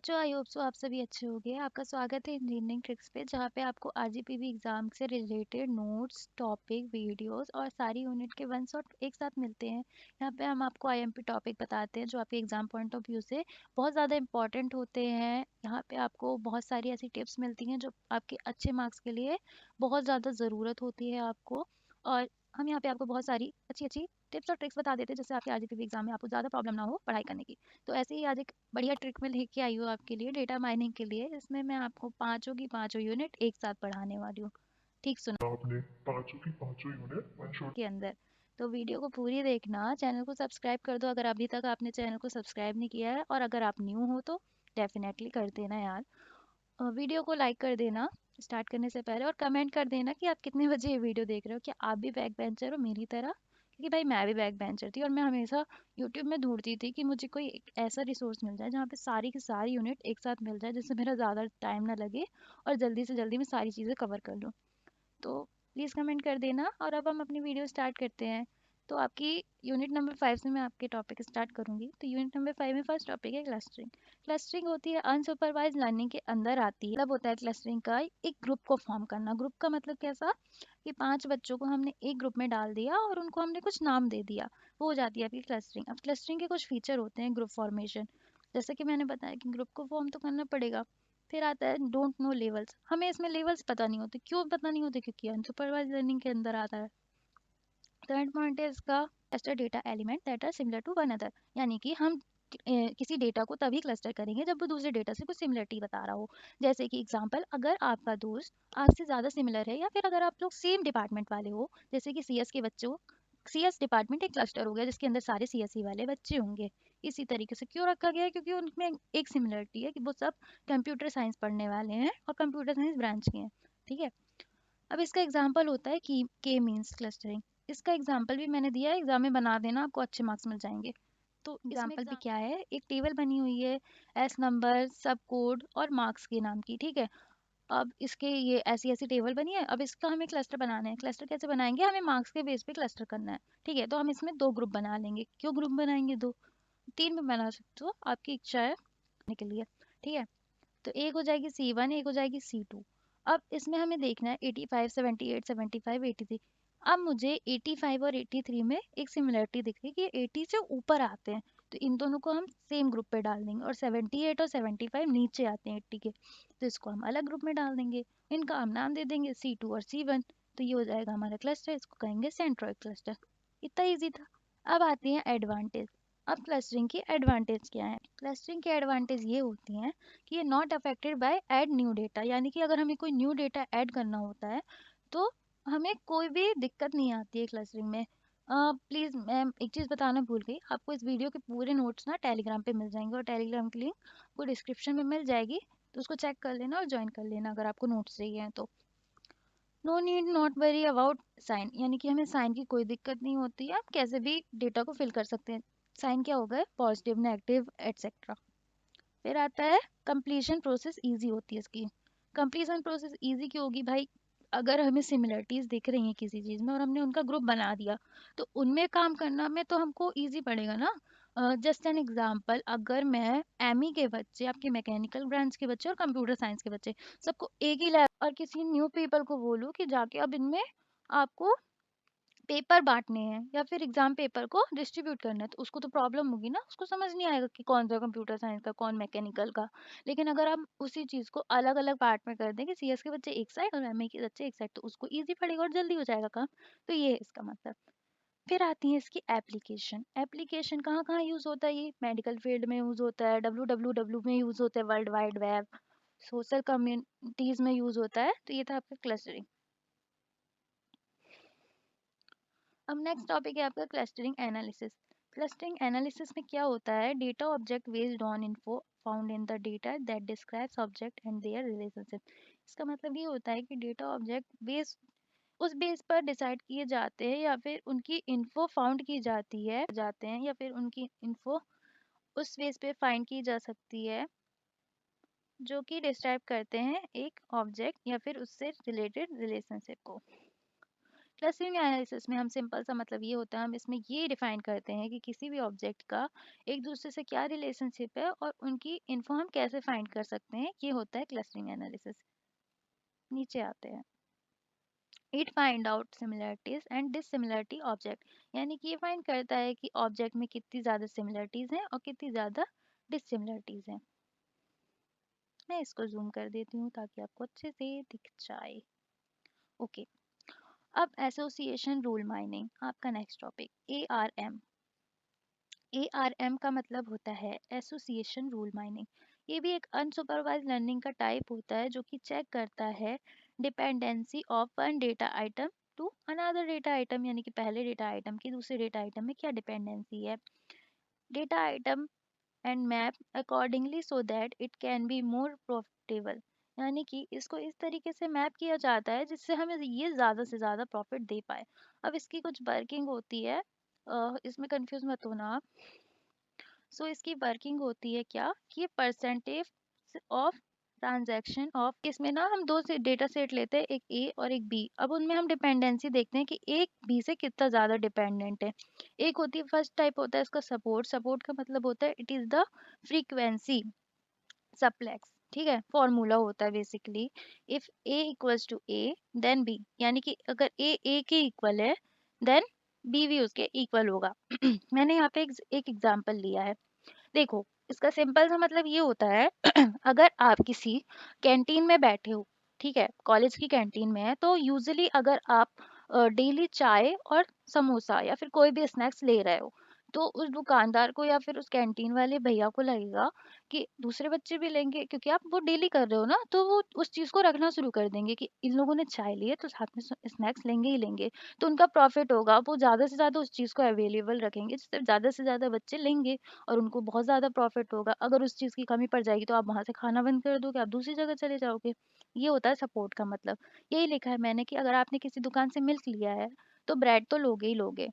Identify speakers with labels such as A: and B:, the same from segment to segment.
A: बच्चों, I hope so आप सभी अच्छे होंगे। आपका स्वागत है इंजीनियरिंग ट्रिक्स पे, जहाँ पे आपको आरजीपीवी एग्जाम से रिलेटेड नोट्स, टॉपिक, वीडियोस और सारी यूनिट के वन शॉट एक साथ मिलते हैं। यहाँ पे हम आपको आईएमपी टॉपिक बताते हैं जो आपके एग्जाम पॉइंट ऑफ व्यू से बहुत ज़्यादा इंपॉर्टेंट होते हैं। यहाँ पे आपको बहुत सारी ऐसी टिप्स मिलती हैं जो आपके अच्छे मार्क्स के लिए बहुत ज़्यादा ज़रूरत होती है आपको। और हम यहाँ पे आपको बहुत सारी अच्छी अच्छी टिप्स और ट्रिक्स बता देते हैं जिससे आपके आरजीपीवी एग्जाम में आपको ज़्यादा प्रॉब्लम ना हो पढ़ाई करने की। तो ऐसे ही आज एक बढ़िया ट्रिक मैं लेके आई हूँ आपके लिए डेटा माइनिंग के लिए। इसमें मैं आपको पांचों की पांचों यूनिट एक साथ पढ़ाने वाली हूँ। ठीक सुना
B: आपने पांचों की पांचों यूनिट वन शॉट।
A: के अंदर। तो वीडियो को पूरी देखना, चैनल को सब्सक्राइब कर दो अगर अभी तक आपने चैनल को सब्सक्राइब नहीं किया है, और अगर आप न्यू हो तो डेफिनेटली कर देना यार। वीडियो को लाइक कर देना स्टार्ट करने से पहले, और कमेंट कर देना कि आप कितने बजे ये वीडियो देख रहे हो। क्या आप भी बैक बेंचर हो मेरी तरह? क्योंकि भाई मैं भी बैक बेंचर थी और मैं हमेशा यूट्यूब में ढूंढती थी कि मुझे कोई एक ऐसा रिसोर्स मिल जाए जहाँ पे सारी की सारी यूनिट एक साथ मिल जाए, जिससे मेरा ज़्यादा टाइम ना लगे और जल्दी से जल्दी मैं सारी चीज़ें कवर कर लूँ। तो प्लीज़ कमेंट कर देना, और अब हम अपनी वीडियो स्टार्ट करते हैं। तो आपकी यूनिट नंबर 5 से मैं आपके टॉपिक स्टार्ट करूंगी। तो यूनिट नंबर 5 में फर्स्ट टॉपिक है क्लस्टरिंग। क्लस्टरिंग होती है अनसुपरवाइज लर्निंग के अंदर आती है। मतलब होता है क्लस्टरिंग का एक ग्रुप को फॉर्म करना। ग्रुप का मतलब कैसा कि 5 बच्चों को हमने एक ग्रुप में डाल दिया और उनको हमने कुछ नाम दे दिया, वो हो जाती है आपकी क्लस्टरिंग। अब क्लस्टरिंग के कुछ फीचर होते हैं ग्रुप फॉर्मेशन। जैसे कि मैंने बताया कि ग्रुप को फॉर्म तो करना पड़ेगा। फिर आता है डोंट नो लेवल्स। हमें इसमें लेवल्स पता नहीं होते। क्यों पता नहीं होते? क्योंकि अनसुपरवाइज लर्निंग के अंदर आता है। थर्ड पॉइंट है इसका cluster data element that are similar to one other. यानी कि हम किसी डेटा को तभी क्लस्टर करेंगे जब वो दूसरे डेटा से कुछ सिमिलरिटी बता रहा हो। जैसे कि एग्जांपल, अगर आपका दोस्त आपसे ज़्यादा सिमिलर है, या फिर अगर आप लोग सेम डिपार्टमेंट वाले हो, जैसे कि सीएस के बच्चों, सीएस डिपार्टमेंट एक क्लस्टर हो गया जिसके अंदर सारे सीएसई वाले बच्चे होंगे। इसी तरीके से क्यों रखा गया है? क्योंकि उनमें एक सिमिलरिटी है कि वो सब कंप्यूटर साइंस पढ़ने वाले हैं और कंप्यूटर साइंस ब्रांच के हैं। ठीक है। अब इसका एग्जाम्पल होता है कि के मीन्स क्लस्टरिंग। इसका एग्जाम्पल भी मैंने दिया है, एग्जाम में बना देना, आपको अच्छे मार्क्स मिल जाएंगे। तो एग्जाम्पल भी क्या है, एक टेबल बनी हुई है एस नंबर, सब कोड और मार्क्स के नाम की। ठीक है। अब इसके ये ऐसी ऐसी टेबल बनी है। अब इसका हमें क्लस्टर बनाना है। क्लस्टर कैसे बनाएंगे? हमें मार्क्स के बेस पे क्लस्टर करना है। ठीक है। तो हम इसमें दो ग्रुप बना लेंगे। क्यों ग्रुप बनाएंगे? दो, तीन में बना सकते हो, आपकी इच्छा है करने के लिए। ठीक है। तो एक हो जाएगी C1, एक हो जाएगी C2। अब इसमें हमें देखना है 85, 78, 75, 83। अब मुझे 85 और 83 में एक सिमिलरिटी दिख रही है कि 80 से ऊपर आते हैं, तो इन दोनों को हम सेम ग्रुप पे डाल देंगे। और 78 और 75 नीचे आते हैं 80 के, तो इसको हम अलग ग्रुप में डाल देंगे। इनका हम नाम दे देंगे C2 और C1। तो ये हो जाएगा हमारा क्लस्टर, इसको कहेंगे सेंट्रोइड क्लस्टर। इतना ईजी था। अब आती हैं एडवांटेज। अब क्लस्टरिंग की एडवांटेज क्या है? क्लस्टरिंग की एडवांटेज ये होती हैं कि ये not affected by add new data. यानी कि अगर हमें कोई न्यू डेटा ऐड करना होता है तो हमें कोई भी दिक्कत नहीं आती है क्लस्टरिंग में। प्लीज़ मैं एक चीज़ बताना भूल गई, आपको इस वीडियो के पूरे नोट्स ना टेलीग्राम पे मिल जाएंगे, और टेलीग्राम की लिंक को डिस्क्रिप्शन में मिल जाएगी। तो उसको चेक कर लेना और ज्वाइन कर लेना अगर आपको नोट्स चाहिए हैं तो। No need not worry about sign. यानी कि हमें साइन की कोई दिक्कत नहीं होती है, आप कैसे भी डेटा को फिल कर सकते हैं। साइन क्या होगा? Positive, negative, etcetera. फिर आता है कंप्लीशन प्रोसेस इजी होती है इसकी। कंप्लीशन प्रोसेस इजी क्यों होगी भाई? अगर हमें सिमिलरिटीज दिख रही हैं किसी चीज़ में और हमने उनका ग्रुप बना दिया, तो उनमें काम करना में तो हमको इजी पड़ेगा ना। जस्ट एन एग्जांपल, अगर मैं एमई के बच्चे, आपके मैकेनिकल ब्रांच के बच्चे और कंप्यूटर साइंस के बच्चे सबको एक ही लैब, और किसी न्यू पीपल को बोलूँ कि जाके अब इनमें आपको पेपर बाँटने हैं या फिर एग्ज़ाम पेपर को डिस्ट्रीब्यूट करना है, तो उसको तो प्रॉब्लम होगी ना, उसको समझ नहीं आएगा कि कौन सा कंप्यूटर साइंस का, कौन मैकेनिकल का। लेकिन अगर हम उसी चीज़ को अलग-अलग पार्ट में कर दें कि सीएस के बच्चे एक साइड और एमए के बच्चे एक साइड, तो उसको ईज़ी पड़ेगा और जल्दी हो जाएगा काम। तो ये है इसका मतलब। फिर आती है इसकी एप्लीकेशन। एप्लीकेशन कहाँ-कहाँ यूज़ होता है ये? मेडिकल फील्ड में यूज़ होता है, डब्ल्यूडब्ल्यूडब्ल्यू में यूज़ होता है, world wide web, social communities में यूज़ होता है। तो ये था आपका क्लस्टरिंग। अब नेक्स्ट टॉपिक है आपका क्लस्टरिंग एनालिसिस। क्लस्टरिंग एनालिसिस में क्या होता है? Data object based on info found in the data that describes object and their relationship. इसका मतलब ये होता है कि डेटा ऑब्जेक्ट बेस उस बेस पर डिसाइड किए जाते हैं, या फिर उनकी इन्फो फाउंड की जाती है जाते हैं, या फिर उनकी इन्फो उस बेस पे फाइंड की जा सकती है जो कि डिस्क्राइब करते हैं एक ऑब्जेक्ट या फिर उससे रिलेटेड रिलेशनशिप को। क्लस्टरिंग एनालिसिस में हम सिंपल सा मतलब ये होता है, हम इसमें ये डिफाइन करते हैं कि किसी भी ऑब्जेक्ट का एक दूसरे से क्या रिलेशनशिप है और उनकी इन्फो हम कैसे फाइंड कर सकते हैं, ये होता है क्लस्टरिंग एनालिसिस। नीचे आते हैं। It find out similarities and dissimilarity object, यानी कि ये फाइंड करता है कि ऑब्जेक्ट में कितनी ज़्यादा सिमिलरिटीज हैं और कितनी ज़्यादा डिससिमिलरिटीज हैं। मैं इसको जूम कर देती हूँ ताकि आपको अच्छे से दिख जाए। ओके, अब एसोसिएशन रूल माइनिंग, आपका नेक्स्ट टॉपिक। ARM। ARM का मतलब होता है एसोसिएशन रूल माइनिंग। ये भी एक अनसुपरवाइज्ड लर्निंग का टाइप होता है जो कि चेक करता है dependency of one data item to another data item, यानी कि पहले डेटा आइटम की दूसरे डेटा आइटम में क्या डिपेंडेंसी है। Data item and map accordingly so that it can be more profitable, यानी कि इसको इस तरीके से मैप किया जाता है जिससे हमें ये ज़्यादा से ज़्यादा प्रॉफिट दे पाए। अब इसकी कुछ वर्किंग होती है, इसमें कंफ्यूज मत होना आप। सो इसकी वर्किंग होती है क्या कि ये परसेंटेज ऑफ ट्रांजैक्शन ऑफ, इसमें ना हम दो से डेटा सेट लेते हैं, एक ए और एक बी। अब उनमें हम डिपेंडेंसी देखते हैं कि एक बी से कितना ज़्यादा डिपेंडेंट है। एक होती है, फर्स्ट टाइप होता है इसका सपोर्ट। सपोर्ट का मतलब होता है it is the frequency simplex, ठीक है, फॉर्मूला होता है basically. If A equals to A then B, यानी कि अगर ए के इक्वल है देन बी भी उसके इक्वल होगा। मैंने यहाँ पे एक एग्जांपल लिया है, देखो। इसका सिंपल सा मतलब ये होता है अगर आप किसी कैंटीन में बैठे हो, ठीक है, कॉलेज की कैंटीन में है, तो यूजुअली अगर आप डेली चाय और समोसा या फिर कोई भी स्नैक्स ले रहे हो, तो उस दुकानदार को या फिर उस कैंटीन वाले भैया को लगेगा कि दूसरे बच्चे भी लेंगे, क्योंकि आप वो डेली कर रहे हो ना, तो वो उस चीज़ को रखना शुरू कर देंगे कि इन लोगों ने चाय ली है तो साथ में स्नैक्स लेंगे ही लेंगे। तो उनका प्रॉफिट होगा, वो ज़्यादा से ज़्यादा उस चीज़ को अवेलेबल रखेंगे जिससे ज़्यादा से ज़्यादा बच्चे लेंगे और उनको बहुत ज़्यादा प्रॉफिट होगा। अगर उस चीज़ की कमी पड़ जाएगी तो आप वहाँ से खाना बंद कर दोगे, आप दूसरी जगह चले जाओगे। ये होता है सपोर्ट का मतलब। यही लिखा है मैंने कि अगर आपने किसी दुकान से मिल्क लिया है तो ब्रेड तो लोगे ही लोगे।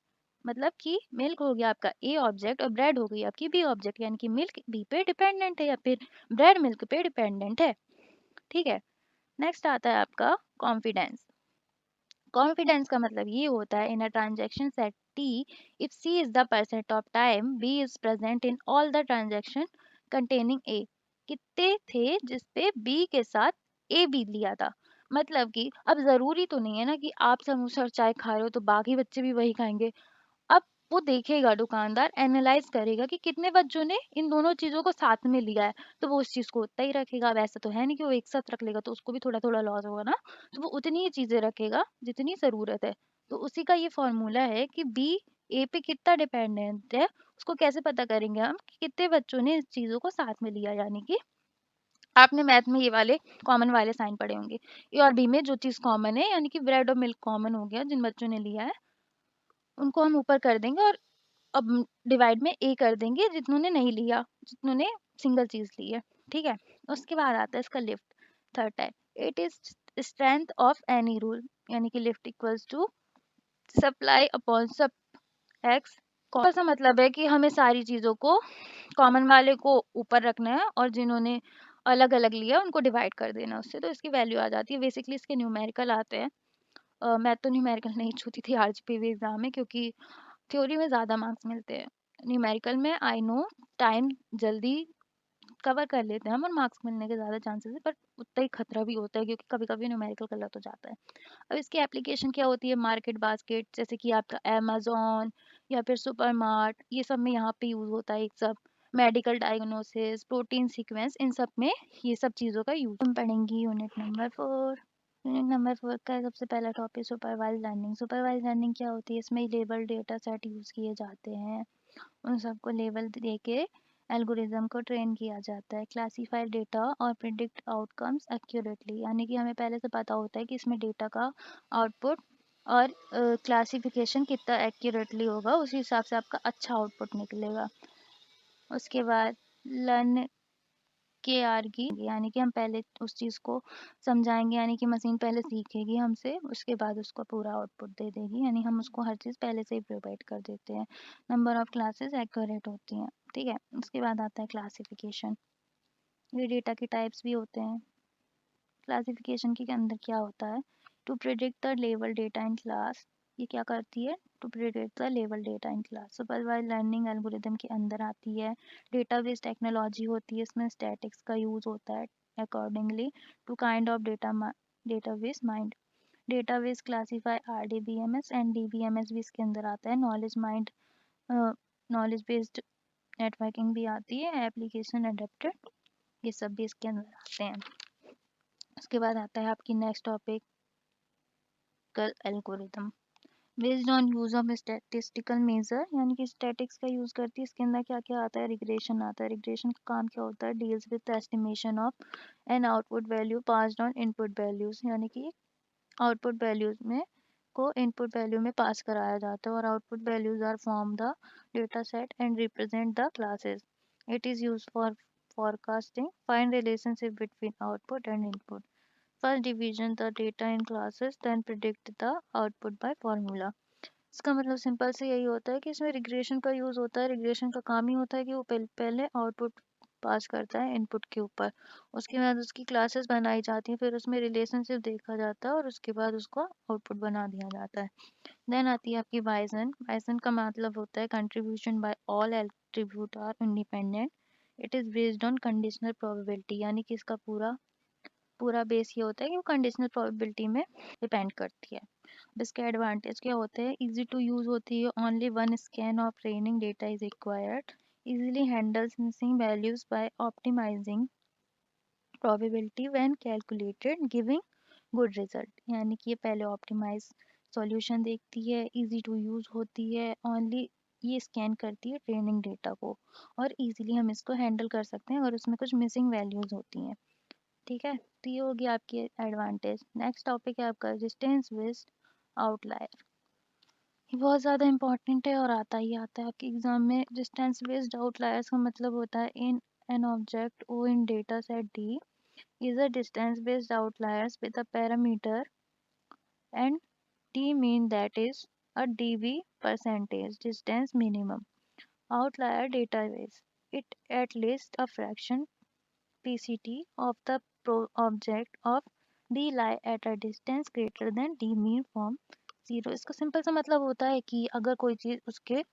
A: मतलब कि मिल्क हो गया आपका ए ऑब्जेक्ट और ब्रेड हो गई आपकी बी ऑब्जेक्ट, यानी कि मिल्क बी पे डिपेंडेंट है या फिर ब्रेड मिल्क पे डिपेंडेंट है, ठीक है। नेक्स्ट आता है आपका कॉन्फिडेंस। कॉन्फिडेंस का मतलब ये होता है in a transaction set T, if C is the percent of time B is present in all the transaction containing A, कितने थे जिसपे बी के साथ ए भी लिया था। मतलब कि अब जरूरी तो नहीं है ना कि आप समोसा और चाय खा रहे हो तो बाकी बच्चे भी वही खाएंगे। अब वो देखेगा, दुकानदार एनालाइज करेगा कि कितने बच्चों ने इन दोनों चीज़ों को साथ में लिया है, तो वो उस चीज़ को उतना ही रखेगा। वैसा तो है नहीं कि वो एक साथ रख लेगा, तो उसको भी थोड़ा थोड़ा लॉस होगा ना, तो वो उतनी ही चीज़ें रखेगा जितनी ज़रूरत है। तो उसी का ये फॉर्मूला है कि बी ए पे कितना डिपेंडेंट है, उसको कैसे पता करेंगे हम कि कितने बच्चों ने इस चीज़ों को साथ में लिया। यानी कि आपने मैथ में ये वाले कॉमन वाले साइन पढ़े होंगे, ए और बी में जो चीज़ कॉमन है, यानी कि ब्रेड और मिल्क कॉमन हो गया, जिन बच्चों ने लिया है उनको हम ऊपर कर देंगे और अब डिवाइड में ए कर देंगे जितनों ने नहीं लिया, जितनों ने सिंगल चीज ली है, ठीक है। उसके बाद आता है इसका lift, third type. It is strength of any rule, यानी कि lift equals to supply upon sub X. कौन सा मतलब है कि हमें सारी चीजों को कॉमन वाले को ऊपर रखना है और जिन्होंने अलग अलग लिया उनको डिवाइड कर देना उससे, तो इसकी वैल्यू आ जाती है। बेसिकली इसके न्यूमेरिकल आते हैं। मैं तो न्यूमेरिकल नहीं छूती थी आरजीपीवी एग्जाम में, क्योंकि थ्योरी में ज़्यादा मार्क्स मिलते हैं। न्यूमेरिकल में आई नो टाइम जल्दी कवर कर लेते हैं हम और मार्क्स मिलने के ज़्यादा चांसेस है, पर उतना ही खतरा भी होता है क्योंकि कभी कभी न्यूमेरिकल गलत हो जाता है। अब इसकी एप्लीकेशन क्या होती है, मार्केट बास्केट, जैसे कि आपका अमेजोन या फिर सुपर मार्ट, ये सब में यहाँ पे यूज़ होता है। एक सब मेडिकल डायग्नोसिस, प्रोटीन सीक्वेंस, इन सब में ये सब चीज़ों का यूज हम पढ़ेंगे। Unit number 4। यूनिट नंबर 4 का सबसे पहला topic supervise learning. Supervise learning क्या होती है, इसमें लेबल डेटा सेट यूज़ किए जाते हैं, उन सबको लेबल दे के एल्गोरिज्म को ट्रेन किया जाता है। क्लासीफाई डेटा और प्रिडिक्ट आउटकम्स एक्यूरेटली, यानी कि हमें पहले से पता होता है कि इसमें डेटा का आउटपुट और क्लासिफिकेशन कितना एक्यूरेटली होगा, उसी हिसाब से आपका अच्छा आउटपुट निकलेगा। उसके बाद लर्न के आर की, यानी कि हम पहले उस चीज़ को समझाएंगे, यानी कि मशीन पहले सीखेगी हमसे, उसके बाद उसको पूरा आउटपुट दे देगी, यानी हम उसको हर चीज़ पहले से ही प्रोवाइड कर देते हैं। नंबर ऑफ क्लासेस एक्यूरेट होती हैं, ठीक है। उसके बाद आता है क्लासिफिकेशन। ये डेटा के टाइप्स भी होते हैं। क्लासिफिकेशन के अंदर क्या होता है, to predict the level data in class, ये क्या करती है? To predict the level data in class. Supervise learning algorithm के अंदर आती है। डेटाबेस टेक्नोलॉजी होती है, इसमें स्टैटिक्स का यूज होता है accordingly to kind of database mined. Database classify RDBMS and DBMS भी इसके अंदर आता है। Knowledge mined, knowledge based networking भी आती है। एप्लीकेशन अडेप्टेड, ये सब भी इसके अंदर आते हैं। उसके बाद आता है आपकी next topic algorithm based on use of statistical measure, यानी कि स्टैटिक्स का यूज करती है। इसके अंदर क्या क्या आता है? रिग्रेशन आता है। रिग्रेशन का काम क्या होता है? Deals with estimation of an output value passed on input values, यानी कि आउटपुट वैल्यूज में को इनपुट वैल्यू में पास कराया जाता है और output values are from the data set and represent the classes. It is use for forecasting, find relationship between output and input. First division the data in classes, then predict the output by formula. इसका मतलब simple से यही होता है कि इसमें regression का use होता है। रिग्रेशन का काम ही होता है कि वो पहले आउटपुट पास करता है इनपुट के ऊपर, उसके बाद उसकी क्लासेस बनाई जाती हैं, फिर उसमें रिलेशनशिप देखा जाता है और उसके बाद उसको आउटपुट बना दिया जाता है। देन आती है आपकी बाइसन। बाइसन का मतलब होता है contribution by all attribute are independent, it is based on conditional probability, यानी कि इसका पूरा पूरा बेस ये होता है कि वो कंडीशनल प्रोबेबिलिटी में डिपेंड करती है। अब इसके एडवांटेज क्या होते हैं? इजी टू यूज होती है, only one scan of training data is required, easily handles missing values by optimizing probability when calculated giving good result, यानी कि ये पहले ऑप्टिमाइज सॉल्यूशन देखती है, इजी टू यूज होती है, ओनली ये स्कैन करती है ट्रेनिंग डेटा को और इजीली हम इसको हैंडल कर सकते हैं अगर उसमें कुछ मिसिंग वैल्यूज होती हैं। ठीक है, तो ये होगी आपकी एडवांटेज। नेक्स्ट टॉपिक है आपका डिस्टेंस बेस्ड आउटलायर। ये बहुत ज़्यादा इंपॉर्टेंट है और आता ही आता है आपके एग्जाम में। डिस्टेंस बेस्ड आउटलायर्स का मतलब होता है in an object O in data set D is a distance based outliers with a parameter and d mean that is a dB percentage distance minimum. Outlier database, it at least a fraction PCT of the object of d lie at a distance greater than d mean from 0। इसका simple सा मतलब होता है कि अगर कोई चीज़ उसके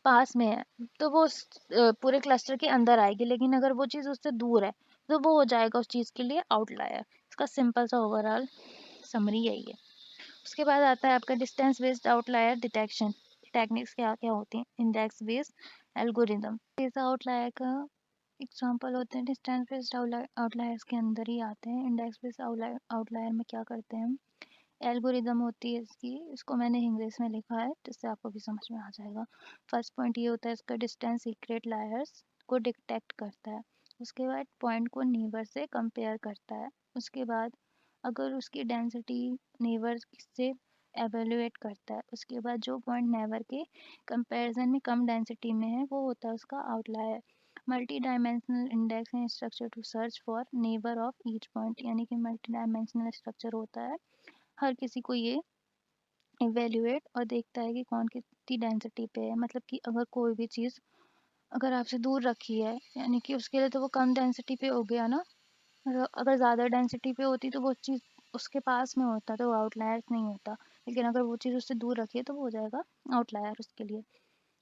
A: पास में है तो वो पूरे क्लस्टर के अंदर आएगी, लेकिन अगर वो चीज़ उससे दूर है तो वो हो जाएगा उस चीज़ के लिए आउटलायर। इसका सिंपल सा ओवरऑल समरी यही है। उसके बाद आता है आपका distance based outlier detection. Techniques क्या क्या होती हैं? इंडेक्स बेस्ड एल्गोरिदम इस आउटलायर का एग्जांपल होते हैं। डिस्टेंस बेस्ड आउटलायर्स के अंदर ही आते हैं। इंडेक्स बेस्ड आउटलायर में क्या करते हैं हम? एल्गोरिदम होती है इसकी, इसको मैंने इंग्लिश में लिखा है जिससे आपको भी समझ में आ जाएगा। फर्स्ट पॉइंट ये होता है इसका, डिस्टेंस सीक्रेट लायर्स को डिटेक्ट करता है। उसके बाद पॉइंट को नेबर से कंपेयर करता है। उसके बाद अगर उसकी डेंसिटी नेबर से एवेलुएट करता है। उसके बाद जो पॉइंट नेबर के कंपैरिजन में कम डेंसिटी में है वो होता है उसका outlier. Multi dimensional index and structure to search for neighbour of each point, यानी कि मल्टी डायमेंशनल स्ट्रक्चर होता है, हर किसी को ये इवेल्युएट और देखता है कि कौन कितनी डेंसिटी पे है। मतलब कि अगर कोई भी चीज़ अगर आपसे दूर रखी है, यानी कि उसके लिए तो वो कम डेंसिटी पे हो गया ना, और अगर ज़्यादा डेंसिटी पे होती तो वो चीज़ उसके पास में होता तो वो आउटलायर्स नहीं होता, लेकिन अगर वो चीज़ उससे दूर रखी है तो वो हो जाएगा आउटलायर उसके लिए।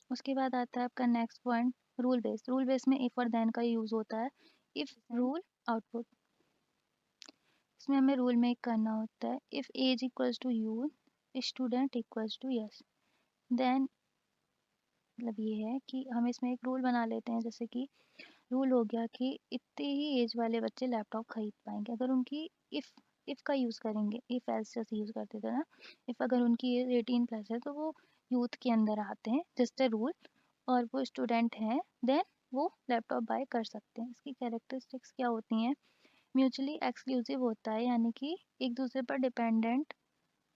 A: उसके बाद आता है आपका next point rule base. Rule base में इफ और देन का यूज़ होता है। इफ रूल आउटपुट, इसमें हमें रूल मेक करना होता है। If age equals to you, student equals to yes, then मतलब ये है कि हम इसमें एक रूल बना लेते हैं। जैसे कि रूल हो गया कि इतने ही एज वाले बच्चे लैपटॉप खरीद पाएंगे अगर उनकी इफ़ का यूज़ करेंगे। इफ़ एल्स जैसे यूज़ करते थे ना, इफ़ अगर उनकी एज 18+ है तो वो यूथ के अंदर आते हैं जस्ट ए रूल, और वो स्टूडेंट हैं देन वो लैपटॉप बाय कर सकते हैं। इसकी कैरेक्टरिस्टिक्स क्या होती हैं? म्यूचुअली एक्सक्लूसिव होता है, यानी कि एक दूसरे पर डिपेंडेंट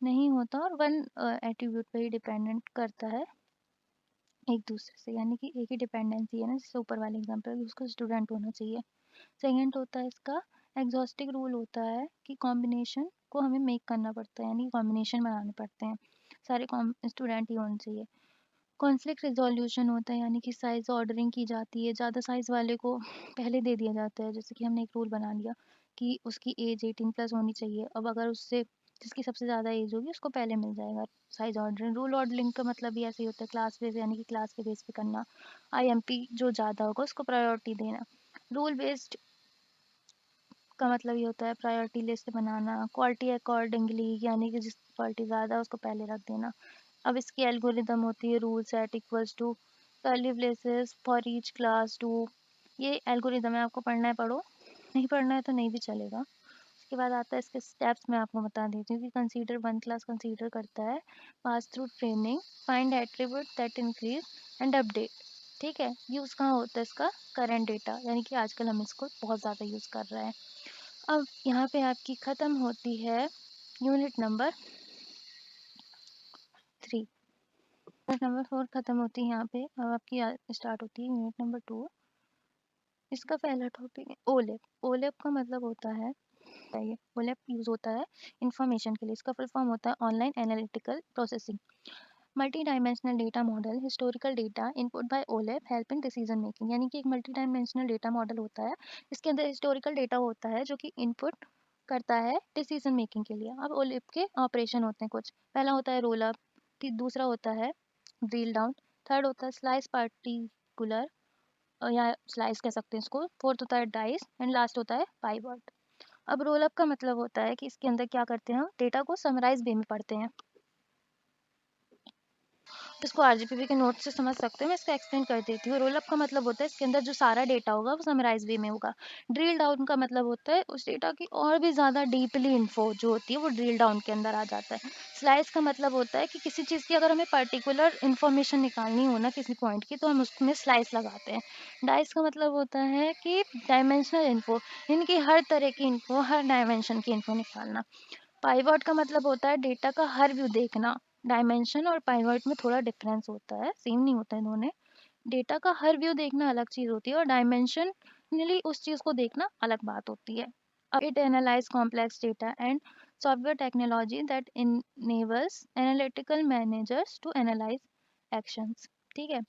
A: नहीं होता और वन एट्रीब्यूट पे ही डिपेंडेंट करता है एक दूसरे से, यानी कि एक ही डिपेंडेंसी है ना, जैसे ऊपर वाले एग्जांपल उसका स्टूडेंट होना चाहिए। सेकंड होता है इसका एग्जॉस्टिक रूल होता है कि कॉम्बिनेशन को हमें मेक करना पड़ता है, यानी कॉम्बिनेशन बनाने पड़ते हैं, सारे स्टूडेंट ही होने चाहिए। कॉन्फ्लिक्ट रिजोल्यूशन होता है, यानी कि साइज ऑर्डरिंग की जाती है, ज़्यादा साइज वाले को पहले दे दिया जाता है। जैसे कि हमने एक रूल बना लिया कि उसकी एज 18+ होनी चाहिए, अब अगर उससे जिसकी सबसे ज़्यादा एज होगी उसको पहले मिल जाएगा साइज ऑर्डरिंग। रूल ऑर्डरिंग का मतलब भी ऐसे ही होता है, क्लास बेस यानी कि क्लास के बेस पे करना। आईएमपी जो ज़्यादा होगा उसको प्रायोरिटी देना। रूल बेस्ड का मतलब ये होता है प्रायोरिटी लिस्ट बनाना। क्वालिटी अकॉर्डिंगली यानी कि जिस क्वालिटी ज़्यादा है उसको पहले रख देना। अब इसकी एल्गोरिदम होती है rule set equals to curly braces for each class to. ये एल्गोरिदम है, आपको पढ़ना है पढ़ो, नहीं पढ़ना है तो नहीं भी चलेगा। उसके बाद आता है इसके स्टेप्स, मैं आपको बता देती हूँ कि कंसीडर वन क्लास कंसीडर करता है pass through training, find attribute that increase and update. ठीक है, यूज़ कहाँ होता है इसका, करंट डेटा, यानी कि आजकल हम इसको बहुत ज़्यादा यूज़ कर रहे हैं। अब यहाँ पे आपकी ख़त्म होती है यूनिट नंबर 3, यूनिट नंबर 4 ख़त्म होती है यहाँ पे। अब आपकी स्टार्ट होती है यूनिट नंबर 2। इसका पहला टॉपिक है ओलेप। ओलेप का मतलब होता है, ये ओलेप यूज़ होता है इंफॉर्मेशन के लिए। इसका फुल फॉर्म होता है online analytical processing multi dimensional data model historical data input by OLAP help in decision making. यानी कि एक मल्टी डायमेंशनल डेटा मॉडल होता है, इसके अंदर हिस्टोरिकल डेटा होता है जो कि इनपुट करता है डिसीजन मेकिंग के लिए। अब ओलेप के ऑपरेशन होते हैं कुछ, पहला होता है रोल अप, दूसरा होता है ड्रिल डाउन, थर्ड होता है स्लाइस पार्टिकुलर या स्लाइस कह सकते हैं इसको, फोर्थ होता है डाइस एंड लास्ट होता है पाइवट। अब रोल अप का मतलब होता है कि इसके अंदर क्या करते हैं, हम डेटा को समराइज वे में पढ़ते हैं। इसको आरजीपीवी के नोट से समझ सकते हैं, मैं इसको एक्सप्लेन कर देती हूँ। रोल अप का मतलब होता है इसके अंदर जो सारा डेटा होगा वो समराइज वे में होगा। ड्रिल डाउन का मतलब होता है उस डेटा की और भी ज़्यादा डीपली इन्फो जो होती है वो ड्रिल डाउन के अंदर आ जाता है। स्लाइस का मतलब होता है कि किसी चीज़ की अगर हमें पर्टिकुलर इन्फॉर्मेशन निकालनी हो ना किसी पॉइंट की, तो हम उसमें स्लाइस लगाते हैं। डाइस का मतलब होता है कि डायमेंशनल इन्फो, यानी कि हर तरह की इन्फो, हर डायमेंशन की इन्फो निकालना। पाइवट का मतलब होता है डेटा का हर व्यू देखना। डायमेंशन और पाइवट में थोड़ा डिफरेंस होता है, सेम नहीं होता है दोनों। डेटा का हर व्यू देखना अलग चीज़ होती है और डायमेंशनली उस चीज़ को देखना अलग बात होती है। It analyse complex data and software technology that enables analytical managers to analyse actions. ठीक है,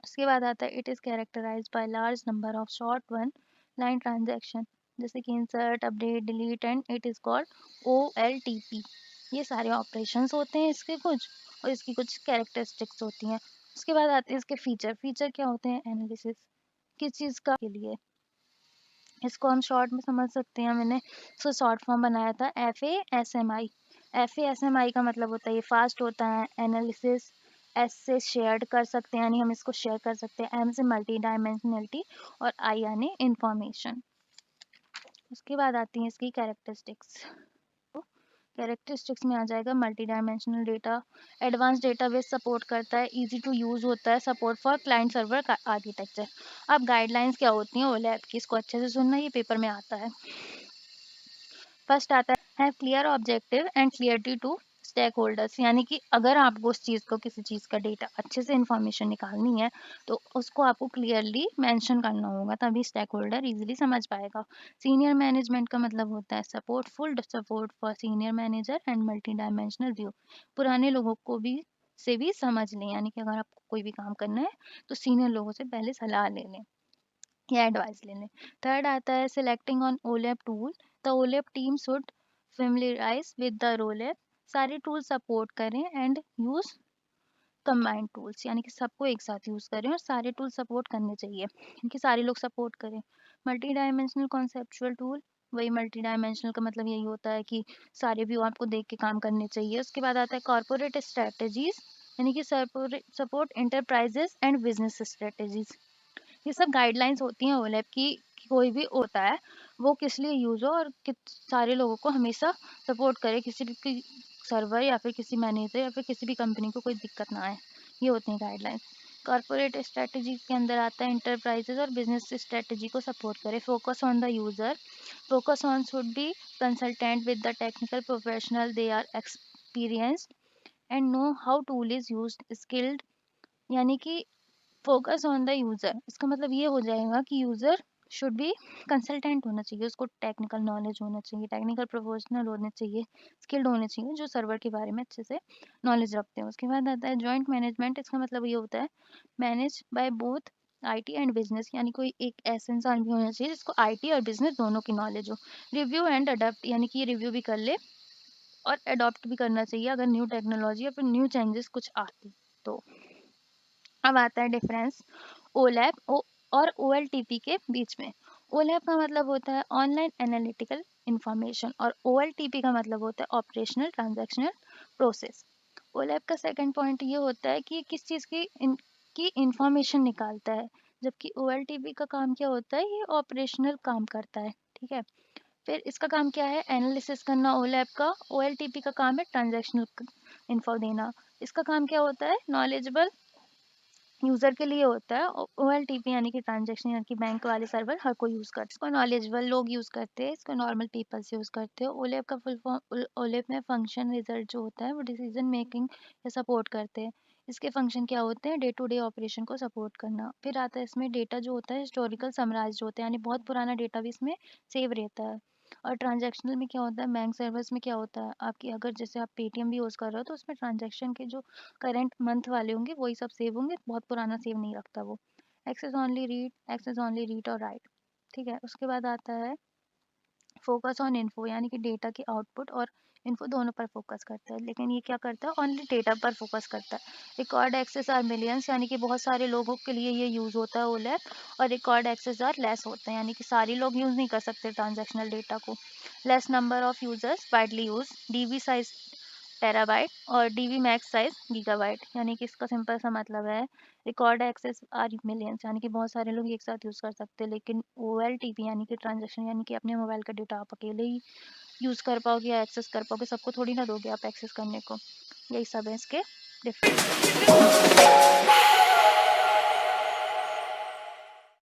A: उसके बाद आता है it is characterised by large number of short one line transaction, जैसे कि insert update delete and it is called OLTP। ये सारे ऑपरेशंस होते हैं इसके कुछ, और इसकी कुछ कैरेक्टरिस्टिक्स होती हैं। उसके बाद आते हैं इसके फीचर। फीचर क्या होते हैं, एनालिसिस किस चीज़ का के लिए, इसको हम शॉर्ट में समझ सकते हैं। मैंने इसको शॉर्ट फॉर्म बनाया था FASMI। FASMI का मतलब होता है ये फास्ट होता है, एनालिसिस एस से शेयर्ड कर सकते हैं यानी हम इसको शेयर कर सकते हैं, एम से मल्टी डायमेंशनलिटी और आई यानी इंफॉर्मेशन। उसके बाद आती हैं इसकी कैरेक्टरिस्टिक्स। कैरेक्टरिस्टिक्स में आ जाएगा multi dimensional data, advance database support करता है, इजी टू यूज़ होता है, support for client server architecture. अब गाइडलाइंस क्या होती हैं ओलेप की, इसको अच्छे से सुनना, ये पेपर में आता है। फर्स्ट आता है clear objective and clarity to stakeholders, यानी कि अगर आपको उस चीज़ को किसी चीज़ का डेटा अच्छे से इन्फॉर्मेशन निकालनी है तो उसको आपको क्लियरली मेंशन करना होगा, तभी स्टेक होल्डर ईजिली समझ पाएगा। सीनियर मैनेजमेंट का मतलब होता है support, full support for senior manager and multi dimensional view. पुराने लोगों को भी से भी समझ लें, यानी कि अगर आपको कोई भी काम करना है तो सीनियर लोगों से पहले सलाह ले लें या एडवाइस ले लें। थर्ड आता है selecting on OLAP tool, the OLAP team should familiarize with the ROLAP, सारे टूल सपोर्ट करें एंड यूज़ कंबाइंड टूल्स, यानी कि सबको एक साथ यूज़ करें और सारे टूल सपोर्ट करने चाहिए, क्योंकि सारे लोग सपोर्ट करें। मल्टी डायमेंशनल कॉन्सेप्चुअल टूल, वही मल्टी डायमेंशनल का मतलब यही होता है कि सारे व्यू आपको देख के काम करने चाहिए। उसके बाद आता है कॉर्पोरेट स्ट्रेटजीज, यानी कि support enterprises and business strategies. ये सब गाइडलाइंस होती हैं ओलेप की कि कोई भी होता है वो किस लिए यूज़ हो और कित सारे लोगों को हमेशा सपोर्ट करे, किसी भी सर्वर या फिर किसी मैनेजर या फिर किसी भी कंपनी को कोई दिक्कत ना आए। ये होती हैं गाइडलाइंस। कॉर्पोरेट स्ट्रेटजी के अंदर आता है इंटरप्राइजेज और बिजनेस स्ट्रेटजी को सपोर्ट करे, focus on the user, focus on should be consultant with the technical professional, they are experienced and know how tool is used, skilled, यानी कि फोकस ऑन द यूज़र, इसका मतलब ये हो जाएगा कि यूज़र शुड बी कंसल्टेंट होना चाहिए, उसको टेक्निकल नॉलेज होना चाहिए, टेक्निकल प्रोफेशनल होने चाहिए, स्किल्ड होने चाहिए, जो सर्वर के बारे में अच्छे से नॉलेज रखते हैं। उसके बाद आता है जॉइंट मैनेजमेंट, इसका मतलब ये होता है manage by both IT and business, यानी कोई एक ऐसा इंसान भी होना चाहिए जिसको आईटी और बिजनेस दोनों की नॉलेज हो। रिव्यू एंड अडप्ट, यानी कि ये रिव्यू भी कर ले और अडॉप्ट भी करना चाहिए अगर न्यू टेक्नोलॉजी या फिर न्यू चेंजेस कुछ आती तो। अब आता है डिफरेंस ओलैप और ओएलटीपी के बीच में। ओलैप का मतलब होता है ऑनलाइन एनालिटिकल इंफॉर्मेशन और ओएलटीपी का मतलब होता है ऑपरेशनल ट्रांजैक्शनल प्रोसेस। ओलैप का सेकंड पॉइंट ये होता है कि किस चीज़ की इंफॉर्मेशन निकालता है, जबकि ओएलटीपी का काम क्या होता है, ये ऑपरेशनल काम करता है। ठीक है, फिर इसका काम क्या है, एनालिसिस करना ओलैप का। ओएलटीपी का काम है ट्रांजैक्शनल इन्फो देना। इसका काम क्या होता है, नॉलेजेबल यूजर के लिए होता है। ओएलटीपी यानी कि ट्रांजैक्शन यानी कि बैंक वाले सर्वर हर कोई यूज करता है इसको, नॉलेजेबल लोग यूज करते हैं इसको, नॉर्मल पीपल्स यूज करते हैं। ओलेप का फुल फॉर्म, ओलेप में फंक्शन रिजल्ट जो होता है वो डिसीजन मेकिंग या सपोर्ट करते हैं। इसके फंक्शन क्या होते हैं, डे टू डे ऑपरेशन को सपोर्ट करना। फिर आता है इसमें डेटा जो होता है हिस्टोरिकल समराइज होता है, यानी बहुत पुराना डेटा भी इसमें सेव रहता है। और ट्रांजैक्शनल में क्या होता है, बैंक सर्वर्स में क्या होता है, आपकी अगर जैसे आप पेटीएम भी यूज़ कर रहे हो तो उसमें ट्रांजैक्शन के जो करंट मंथ वाले होंगे वही सब सेव होंगे, बहुत पुराना सेव नहीं रखता वो। एक्सेस ओनली रीड और राइट। ठीक है, उसके बाद आता है फोकस ऑन इन्फो, यानी कि डेटा की आउटपुट और इन्फो दोनों पर फोकस करता है, लेकिन ये क्या करता है, ओनली डेटा पर फोकस करता है। रिकॉर्ड एक्सेस आर मिलियंस, यानी कि बहुत सारे लोगों के लिए ये यूज़ होता है ओलैप। और रिकॉर्ड एक्सेस आर लेस होते हैं, यानी कि सारे लोग यूज़ नहीं कर सकते ट्रांजेक्शनल डेटा को। Less number of users widely use, dB size terabyte और डीबी मैक्स साइज गीगाबाइट, यानी कि इसका सिंपल सा मतलब है रिकॉर्ड एक्सेस आर मिलियंस, यानी कि बहुत सारे लोग एक साथ यूज़ कर सकते हैं, लेकिन ओएलटीपी यानी कि ट्रांजैक्शन यानी कि अपने मोबाइल का डेटा आप अकेले ही यूज़ कर पाओगे या एक्सेस कर पाओगे, सबको थोड़ी ना दोगे आप एक्सेस करने को। यही सब है इसके डिफरेंस।